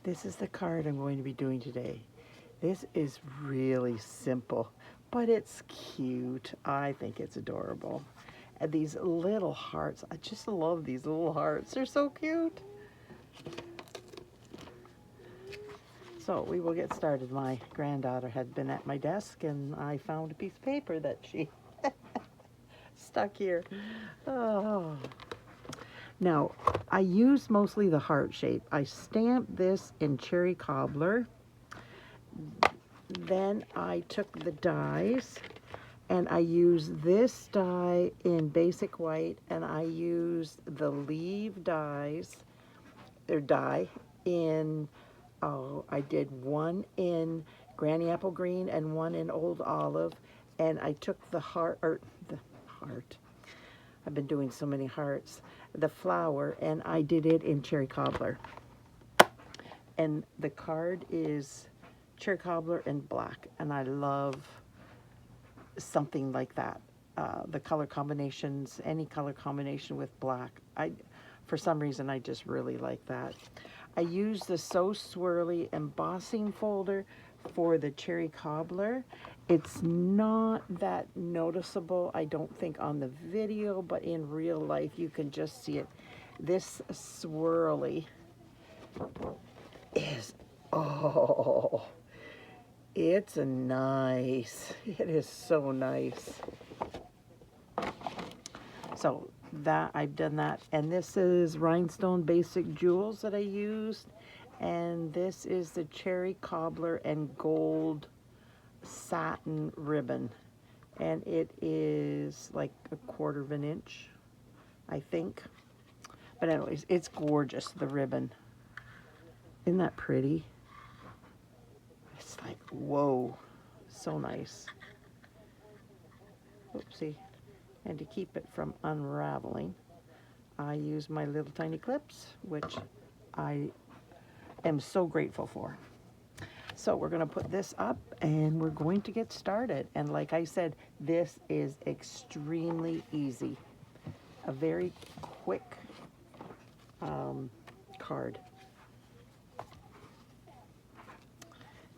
This is the card I'm going to be doing today. This is really simple, but it's cute. I think it's adorable. And these little hearts, I just love these little hearts. They're so cute. So we will get started. My granddaughter had been at my desk and I found a piece of paper that she stuck here. Oh. Now, I use mostly the heart shape. I stamped this in Cherryl Cobbler. Then I took the dies and I used this die in basic white, and I used the leaf dies, or die in, I did one in Granny Apple Green and one in Old Olive, and I took the heart, I've been doing so many hearts, the flower, and I did it in Cherryl Cobbler. And the card is Cherryl Cobbler in black, and I love something like that. The color combinations, any color combination with black. For some reason, I just really like that. I use the So Swirly embossing folder for the Cherryl Cobbler. It's not that noticeable, I don't think, on the video, but in real life, you can just see it. This swirly is, oh, it's nice. It is so nice. So that I've done that, and this is Rhinestone Basic Jewels that I used, and this is the Cherryl Cobbler and gold satin ribbon, and it is like 1/4 of an inch, I think. But anyways, it's gorgeous, the ribbon. Isn't that pretty? It's like, whoa, so nice. Oopsie. And to keep it from unraveling, I use my little tiny clips, which I am so grateful for. So we're going to put this up and we're going to get started. And like I said, this is extremely easy. A very quick card.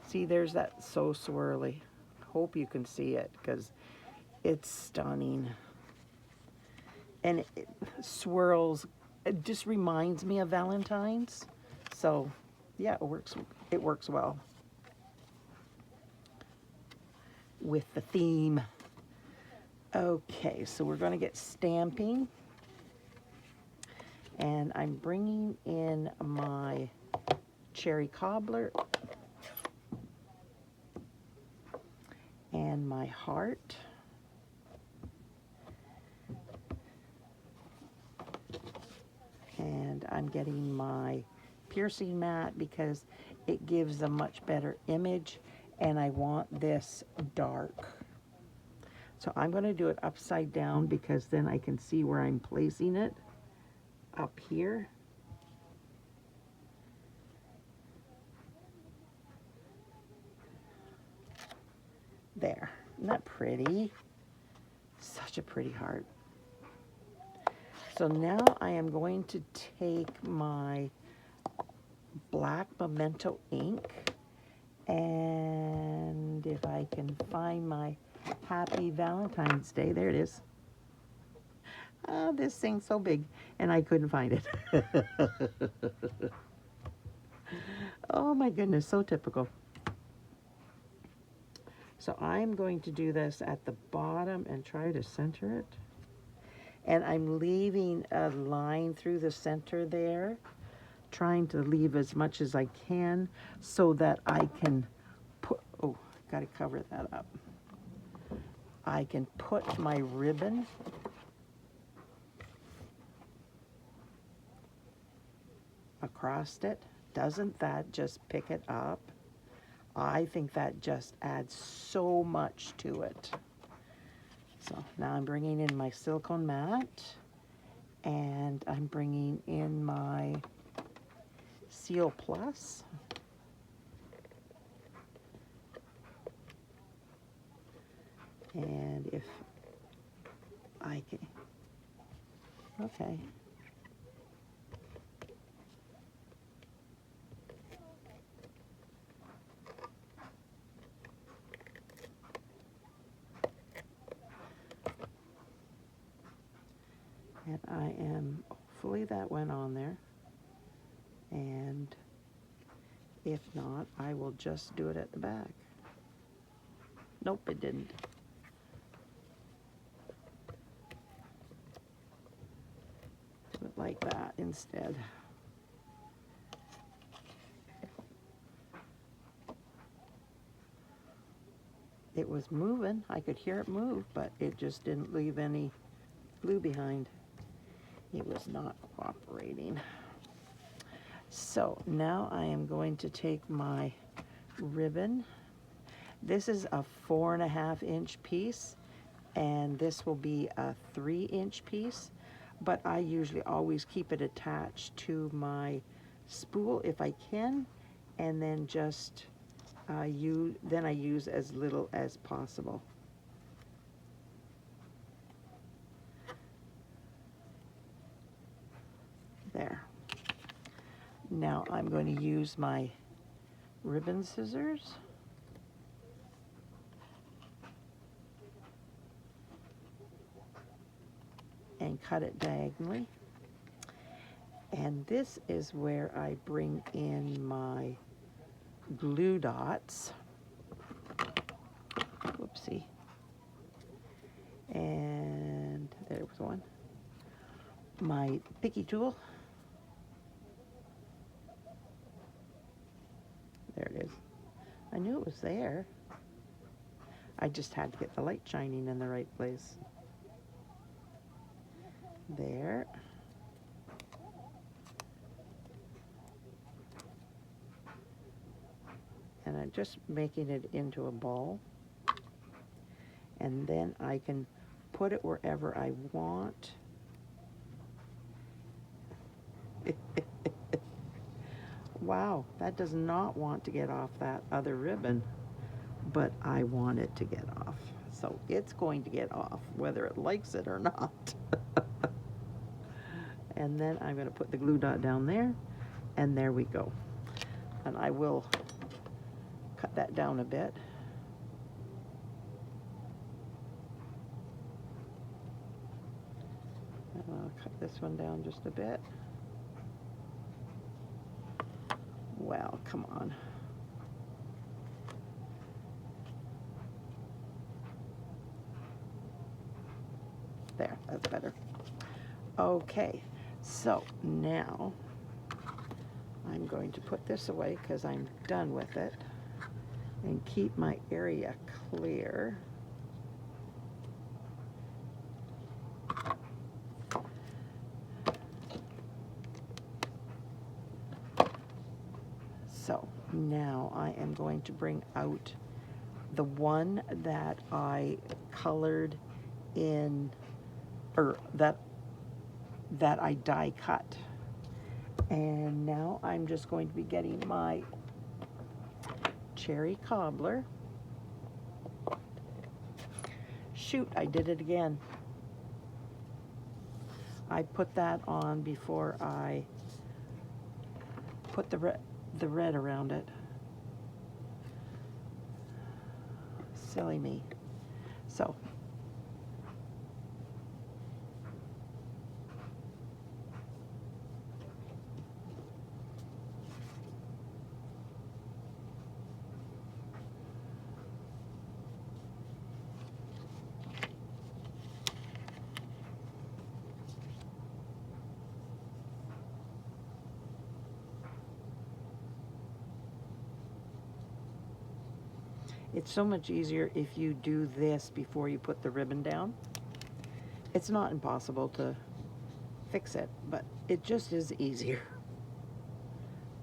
See, there's that So Swirly. Hope you can see it because it's stunning. And it swirls, it just reminds me of Valentine's. So yeah, it works well with the theme. Okay, so we're going to get stamping, and I'm bringing in my Cherryl Cobbler and my heart. And I'm getting my piercing mat because it gives a much better image, and I want this dark. So I'm going to do it upside down because then I can see where I'm placing it up here. There. Isn't that pretty? Such a pretty heart. So now I am going to take my black Momento ink, and if I can find my Happy Valentine's Day, there it is. Oh, this thing's so big, and I couldn't find it. Oh my goodness, so typical. So I'm going to do this at the bottom and try to center it. And I'm leaving a line through the center there, trying to leave as much as I can so that I can put, oh, got to cover that up. I can put my ribbon across it. Doesn't that just pick it up? I think that just adds so much to it. So now I'm bringing in my silicone mat, and I'm bringing in my Seal Plus. And if I can, okay. And I am, hopefully that went on there. And if not, I will just do it at the back. Nope, it didn't. Do it like that instead. It was moving. I could hear it move, but it just didn't leave any glue behind. It was not cooperating. So now I am going to take my ribbon. This is a 4.5 inch piece, and this will be a 3 inch piece, but I usually always keep it attached to my spool if I can, and then just I use as little as possible. There. Now I'm going to use my ribbon scissors. And cut it diagonally. And this is where I bring in my glue dots. Whoopsie. And there was one. My picky tool. There it is. I knew it was there. I just had to get the light shining in the right place. There. And I'm just making it into a ball. And then I can put it wherever I want. Wow, that does not want to get off that other ribbon, but I want it to get off. So it's going to get off, whether it likes it or not. And then I'm going to put the glue dot down there, and there we go. And I will cut that down a bit. And I'll cut this one down just a bit. Well, come on. There, that's better. Okay, so now I'm going to put this away because I'm done with it and keep my area clear. So now I am going to bring out the one that I colored in, or that I die cut. And now I'm just going to be getting my Cherryl Cobbler. Shoot, I did it again. I put that on before I put the red around it. Silly me. So it's so much easier if you do this before you put the ribbon down. It's not impossible to fix it, but it just is easier.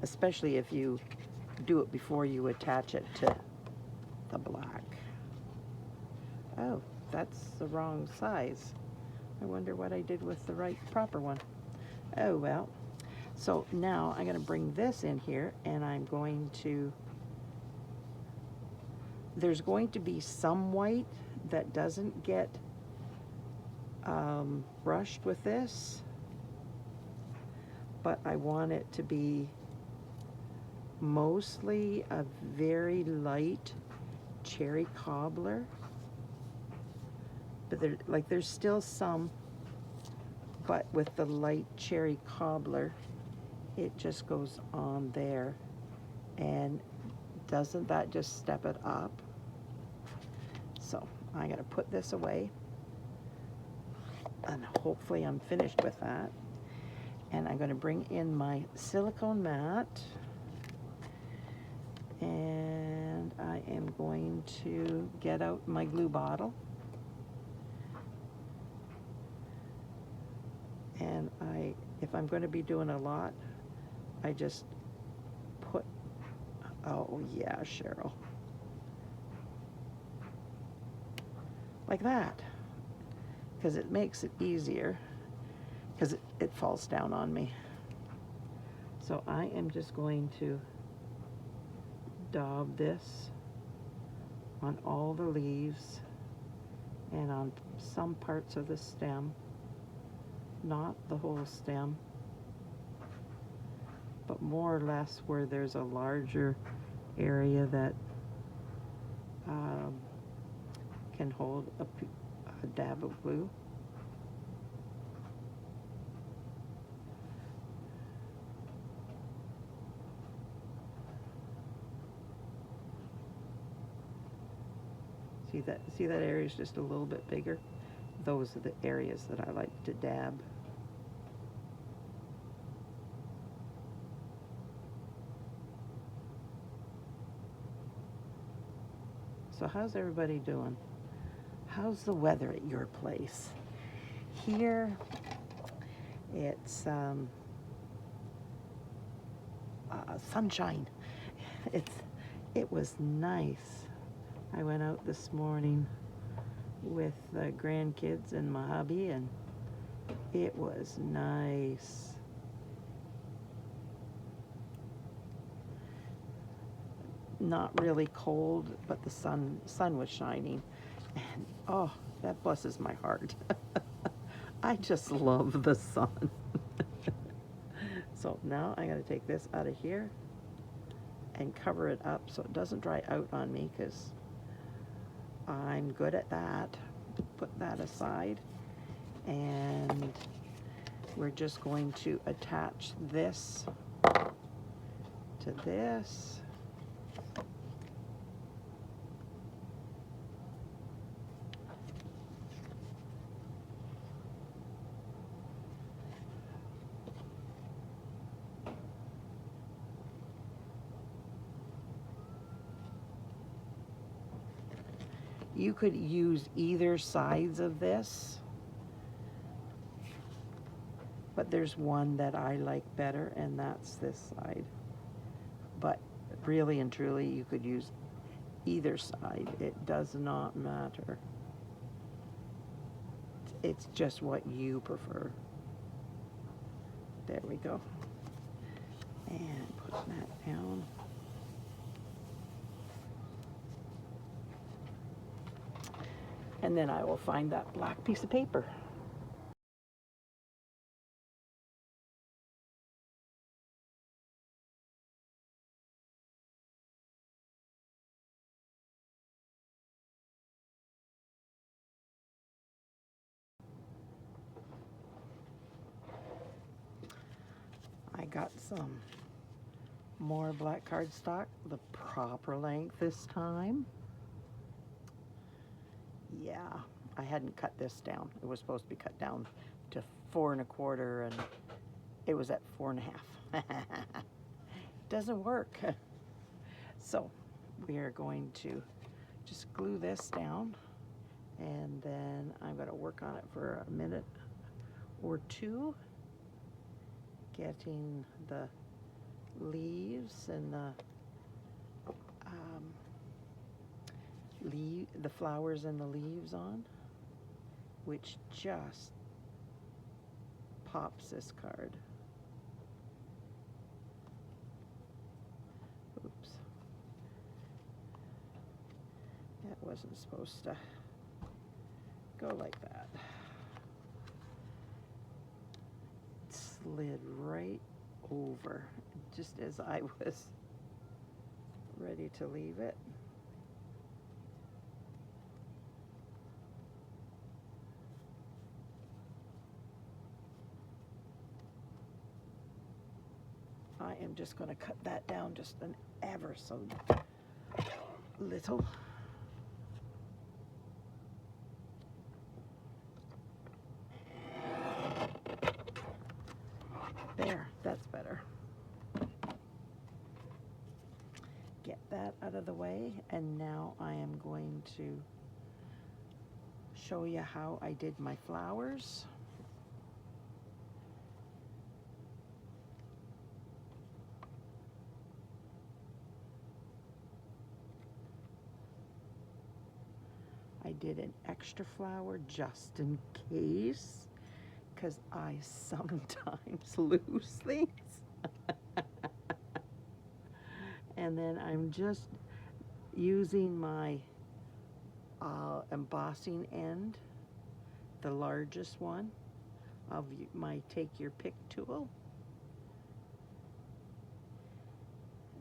Especially if you do it before you attach it to the black. Oh, that's the wrong size. I wonder what I did with the proper one. Oh well. So now I'm going to bring this in here, and I'm going to, there's going to be some white that doesn't get brushed with this, but I want it to be mostly a very light Cherryl Cobbler. But there's still some but with the light cherry cobbler, it just goes on there. And doesn't that just step it up? So I'm gonna put this away, and hopefully I'm finished with that. And I'm gonna bring in my silicone mat, and I am going to get out my glue bottle. And if I'm going to be doing a lot, I just put, oh yeah, Cheryl, like that, because it makes it easier, because it falls down on me. So I am just going to daub this on all the leaves and on some parts of the stem, not the whole stem, but more or less where there's a larger area that can hold a dab of glue. See that area is just a little bit bigger? Those are the areas that I like to dab. So how's everybody doing? How's the weather at your place? Here, it's sunshine. It was nice. I went out this morning with the grandkids and my hubby, and it was nice. Not really cold, but the sun was shining, and oh, that blesses my heart. I just love the sun. So now I'm going to take this out of here and cover it up so it doesn't dry out on me, because I'm good at that. Put that aside, and we're just going to attach this to this. You could use either sides of this, but there's one that I like better, and that's this side. But really and truly, you could use either side. It does not matter. It's just what you prefer. There we go. And put that down. And then I will find that black piece of paper. I got some more black cardstock, the proper length this time. Yeah, I hadn't cut this down. It was supposed to be cut down to 4 1/4, and it was at 4 1/2. Doesn't work. So we are going to just glue this down, and then I'm going to work on it for a minute or two, getting the leaves and the flowers and the leaves on, which just pops this card. Oops. That wasn't supposed to go like that. It slid right over just as I was ready to leave it. I am just going to cut that down just an ever so little. There, that's better. Get that out of the way, and now I am going to show you how I did my flowers. I did an extra flower just in case, because I sometimes lose things. And then I'm just using my embossing end, the largest one of my Take Your Pick tool.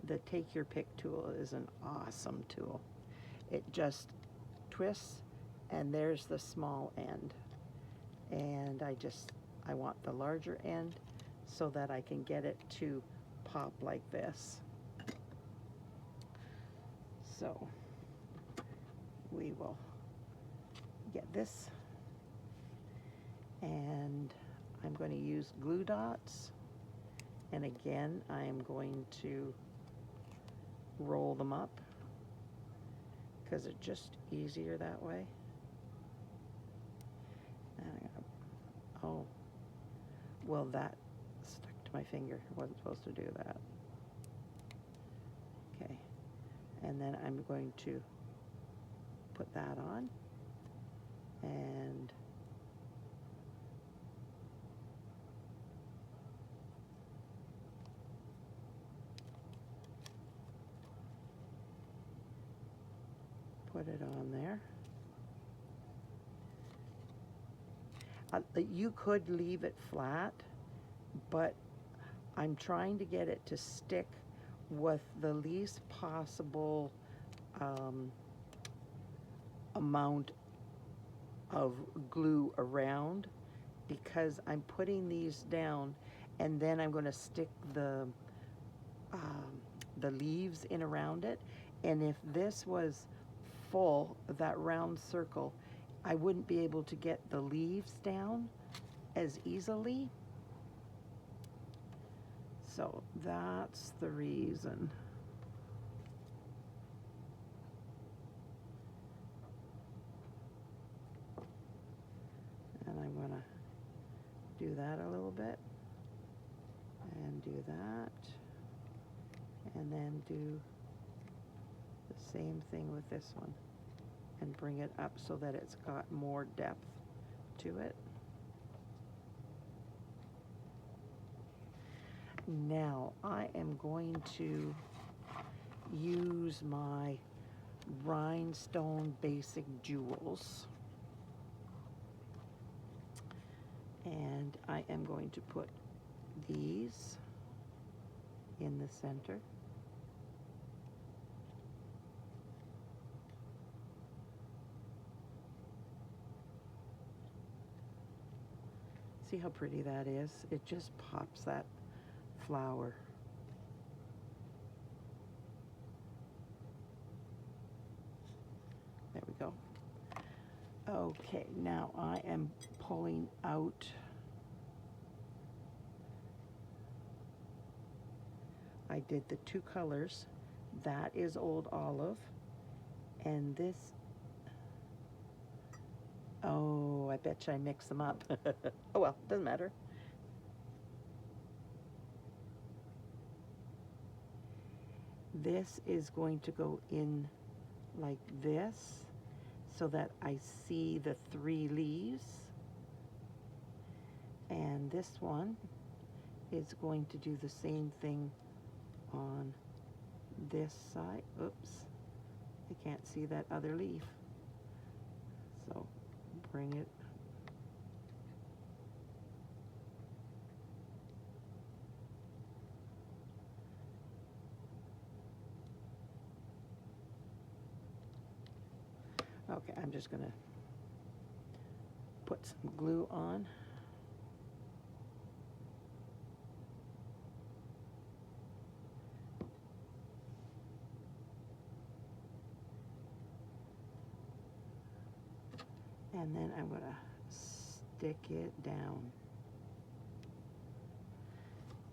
The Take Your Pick tool is an awesome tool. It just twists, and there's the small end. And I want the larger end so that I can get it to pop like this. So we will get this, and I'm going to use glue dots, and again I am going to roll them up because it's just easier that way. And oh, well, that stuck to my finger. I wasn't supposed to do that. Okay, and then I'm going to put that on, and put it on there. You could leave it flat, but I'm trying to get it to stick with the least possible amount of glue around, because I'm putting these down, and then I'm going to stick the leaves in around it. And if this was full, that round circle, I wouldn't be able to get the leaves down as easily. So that's the reason. And I'm gonna do that a little bit, and do that, and then do the same thing with this one, and bring it up so that it's got more depth to it. Now I am going to use my Rhinestone Basic Jewels, and I am going to put these in the center. See how pretty that is? It just pops that flower. There we go. Okay, now I am pulling out I did the two colors. That is Old Olive, and this, oh, I bet you I mixed them up. Oh well, doesn't matter. This is going to go in like this so that I see the 3 leaves. And this one is going to do the same thing on this side. Oops, I can't see that other leaf. So bring it. Okay, I'm just gonna put some glue on. And then I'm going to stick it down.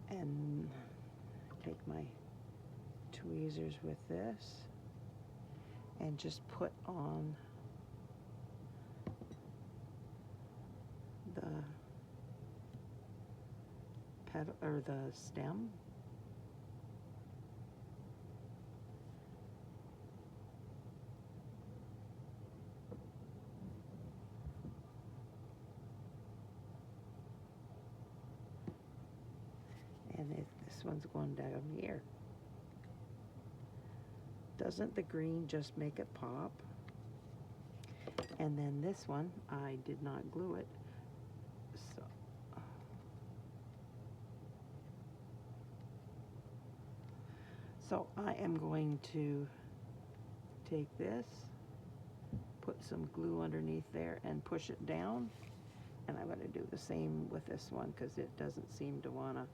And take my tweezers with this and just put on the petal or the stem. And this one's going down here. Doesn't the green just make it pop? And then this one, I did not glue it. So I am going to take this, put some glue underneath there and push it down. And I'm going to do the same with this one because it doesn't seem to want to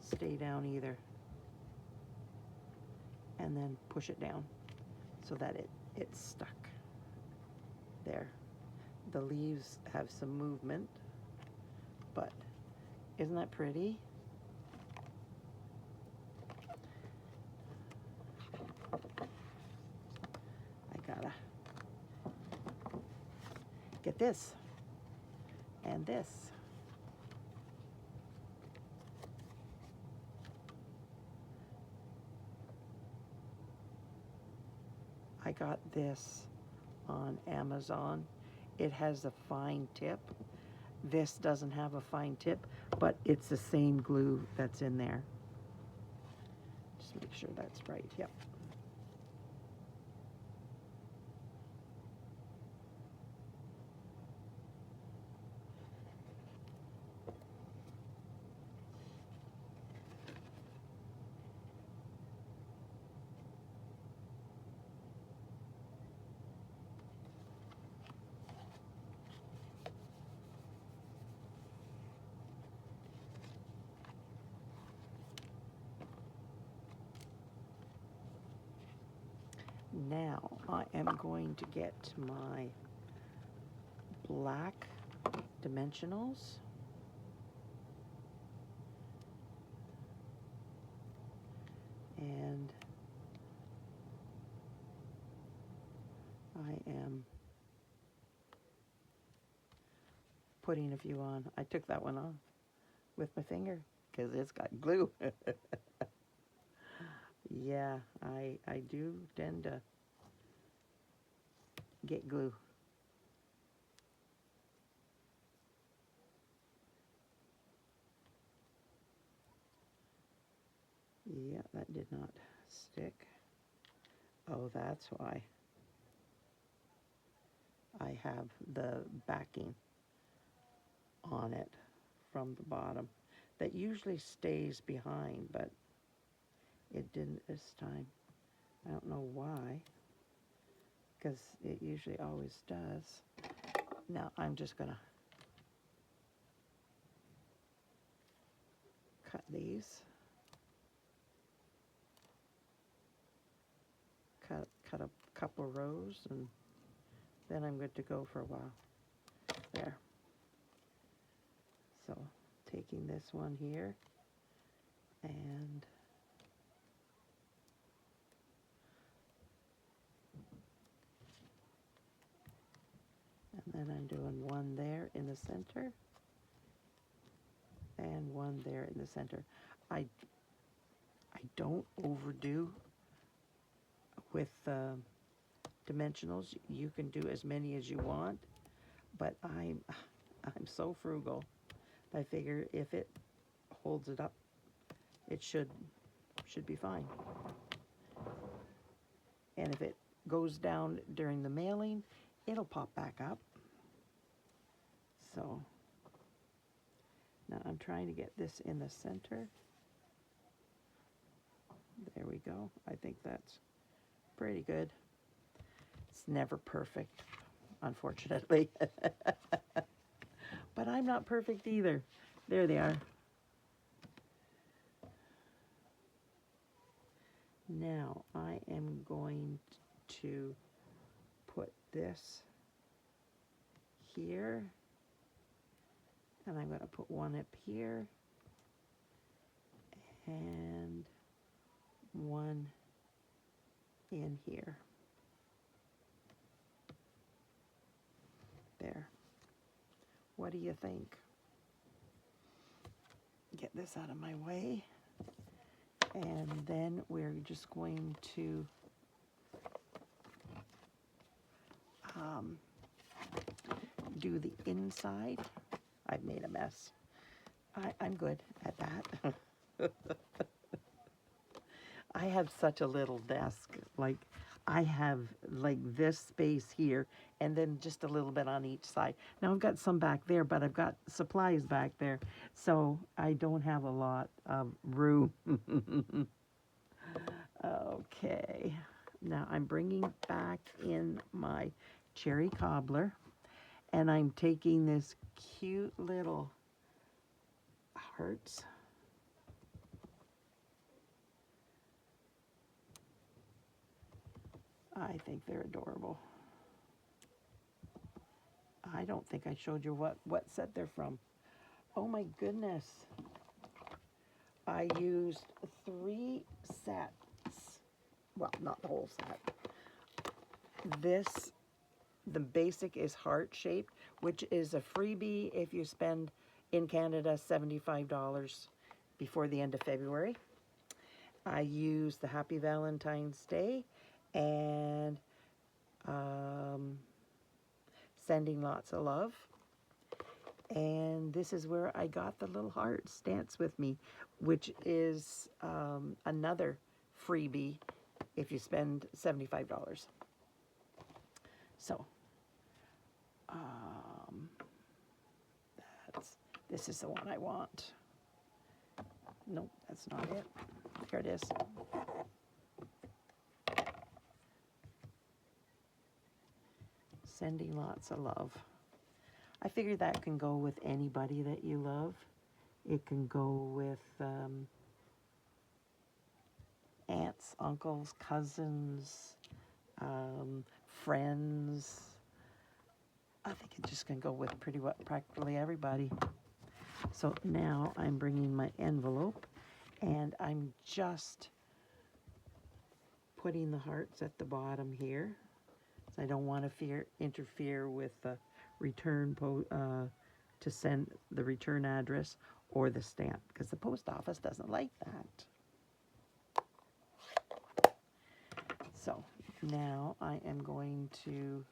stay down either. And then push it down so that it's stuck there. The leaves have some movement, but isn't that pretty? I gotta get this and this. I got this on Amazon. It has a fine tip. This doesn't have a fine tip, but it's the same glue that's in there. Just make sure that's right. Yep. Now I am going to get my black dimensionals. And I am putting a few on. I took that one off with my finger because it's got glue. Yeah, I do tend to get glue. Yeah, that did not stick. Oh, that's why I have the backing on it from the bottom. That usually stays behind, but it didn't this time. I don't know why, because it usually always does. Now I'm just gonna cut these. Cut a couple rows, and then I'm good to go for a while. There. So taking this one here and then I'm doing one there in the center and one there in the center. I don't overdo with dimensionals. You can do as many as you want, but I'm so frugal. I figure if it holds it up, it should be fine. And if it goes down during the mailing, it'll pop back up. So now I'm trying to get this in the center. There we go. I think that's pretty good. It's never perfect, unfortunately. But I'm not perfect either. There they are. Now I am going to put this here. And I'm going to put one up here. And one in here. There. What do you think? Get this out of my way. And then we're just going to do the inside. I've made a mess. I'm good at that. I have such a little desk. Like, I have like this space here and then just a little bit on each side. Now I've got some back there, but I've got supplies back there, so I don't have a lot of room. Okay, now I'm bringing back in my Cherry Cobbler, and I'm taking this cute little hearts. I think they're adorable. I don't think I showed you what set they're from. Oh my goodness. I used 3 sets. Well, not the whole set. The basic is heart-shaped, which is a freebie if you spend in Canada $75 before the end of February. I used the Happy Valentine's Day and Sending Lots of Love. And this is where I got the little hearts, Dance With Me, which is another freebie if you spend $75. So, this is the one I want. Nope, that's not it. Here it is. Sending Lots of Love. I figure that can go with anybody that you love. It can go with aunts, uncles, cousins, friends. I think it just can go with practically everybody. So now I'm bringing my envelope, and I'm just putting the hearts at the bottom here. So I don't want to interfere with the return to send the return address or the stamp, because the post office doesn't like that. So now I am going to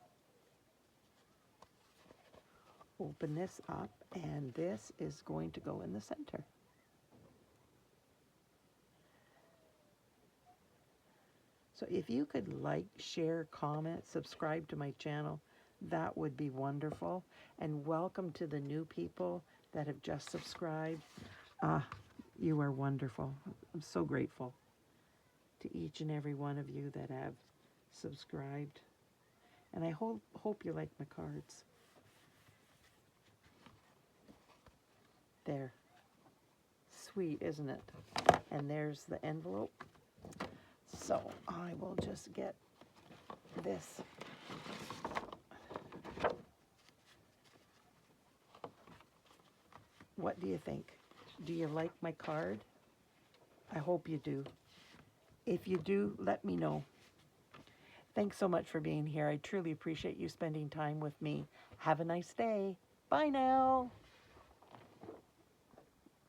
open this up, and this is going to go in the center. So if you could like, share, comment, subscribe to my channel, that would be wonderful. And welcome to the new people that have just subscribed. You are wonderful. I'm so grateful to each and every one of you that have subscribed. And I hope you like my cards. There. Sweet, isn't it? And there's the envelope. So I will just get this. What do you think? Do you like my card? I hope you do. If you do, let me know. Thanks so much for being here. I truly appreciate you spending time with me. Have a nice day. Bye now.